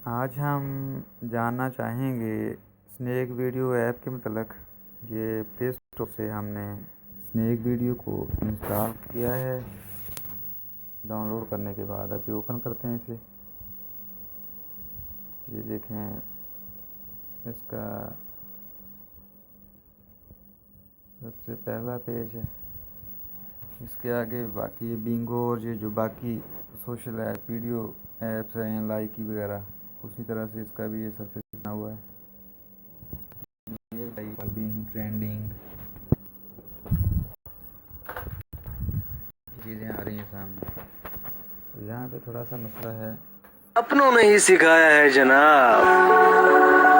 आज हम जानना चाहेंगे स्नैक वीडियो ऐप के मतलब। ये प्ले स्टोर से हमने स्नैक वीडियो को इंस्टॉल किया है। डाउनलोड करने के बाद अभी ओपन करते हैं इसे। ये देखें, इसका सबसे पहला पेज है। इसके आगे बाकी बिंगो और ये जो बाकी सोशल ऐप वीडियो ऐप्स हैं लाइकी वगैरह, उसी तरह से इसका भी ये सरफेस बना हुआ है। बिंग ट्रेंडिंग चीज़ें आ रही हैं सामने। यहाँ पे थोड़ा सा मसला है, अपनों ने ही सिखाया है जनाब,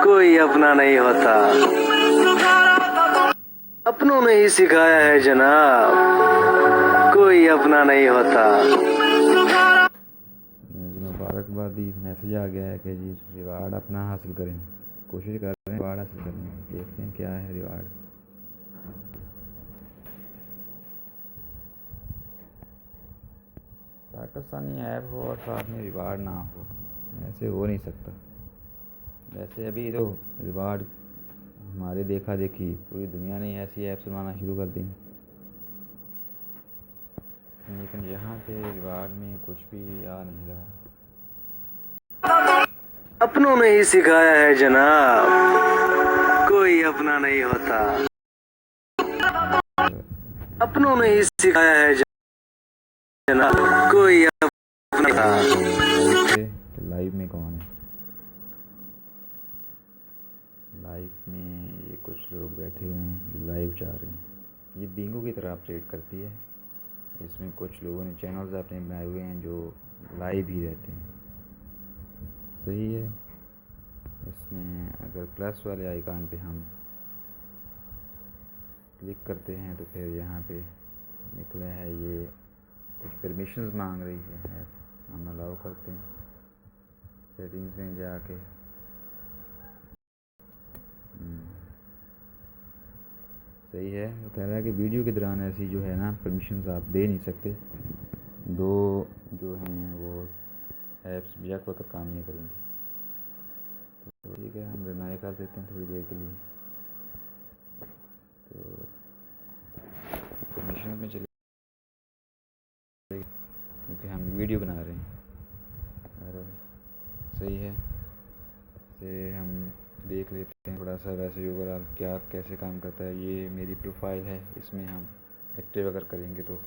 कोई अपना नहीं होता। अपनों ने ही सिखाया है जनाब, कोई अपना नहीं होता। मुबारकबादी मैसेज आ गया है कि जी रिवार्ड अपना हासिल करें। कोशिश कर रहे हैं रिवार्ड हासिल करने की। देखते हैं क्या है रिवार्ड। पाकिस्तानी ऐप हो और साथ में रिवार्ड ना हो, ऐसे हो नहीं सकता। वैसे अभी तो रिवार्ड हमारे देखा देखी पूरी दुनिया ने ऐसी ऐप्स बनाना शुरू कर दी, लेकिन यहाँ पे रिवार्ड में कुछ भी आ नहीं रहा। अपनों ने ही सिखाया है जनाब, कोई अपना नहीं होता। अपनों ने ही सिखाया है जनाब, कोई अपना। लाइव में कौन है? लाइव में ये कुछ लोग बैठे हुए हैं जो लाइव जा रहे हैं। ये बिंगो की तरह ऑपरेट करती है। इसमें कुछ लोगों ने चैनल्स अपने बनाए हुए हैं जो लाइव ही रहते हैं। सही है। इसमें अगर प्लस वाले आइकॉन पे हम क्लिक करते हैं तो फिर यहाँ पे निकला है ये कुछ परमिशंस मांग रही है। हम अलाउ करते हैं सेटिंग्स में जाके। सही है। वो कह रहा है कि वीडियो के दौरान ऐसी जो है ना परमिशंस आप दे नहीं सकते। दो जो हैं वो ऐप्स यक वक्त काम नहीं करेंगी। तो ठीक है, हम डिनाई कर देते हैं थोड़ी देर के लिए। तो परमिशन में चले क्योंकि हम वीडियो बना रहे हैं। और सही है, से हम देख लेते हैं थोड़ा सा वैसे ओवरऑल क्या कैसे काम करता है। ये मेरी प्रोफाइल है, इसमें हम एक्टिव अगर करेंगे तो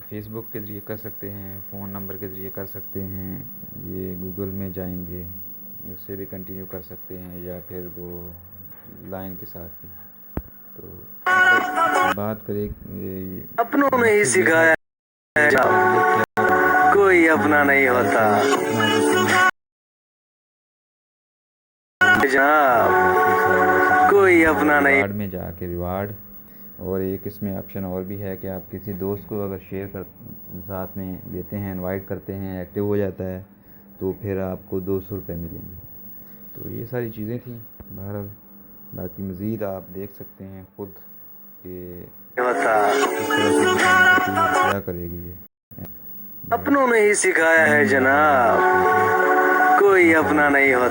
फेसबुक के ज़रिए कर सकते हैं, फ़ोन नंबर के ज़रिए कर सकते हैं। ये गूगल में जाएंगे उससे भी कंटिन्यू कर सकते हैं, या फिर वो लाइन के साथ भी। तो बात करें अपनों ने ही सिखाया है जनाब, कोई अपना नहीं होता। जनाब, कोई अपना नहीं। रिवार्ड में जाके रिवार्ड, और एक इसमें ऑप्शन और भी है कि आप किसी दोस्त को अगर शेयर कर साथ में लेते हैं, इनवाइट करते हैं, एक्टिव हो जाता है तो फिर आपको 200 रुपये मिलेंगे। तो ये सारी चीज़ें थी। बहरहाल बाकी मज़ीद आप देख सकते हैं खुद कि क्या करेगी ये। अपनों ने ही सिखाया है जनाब, कोई अपना नहीं होता।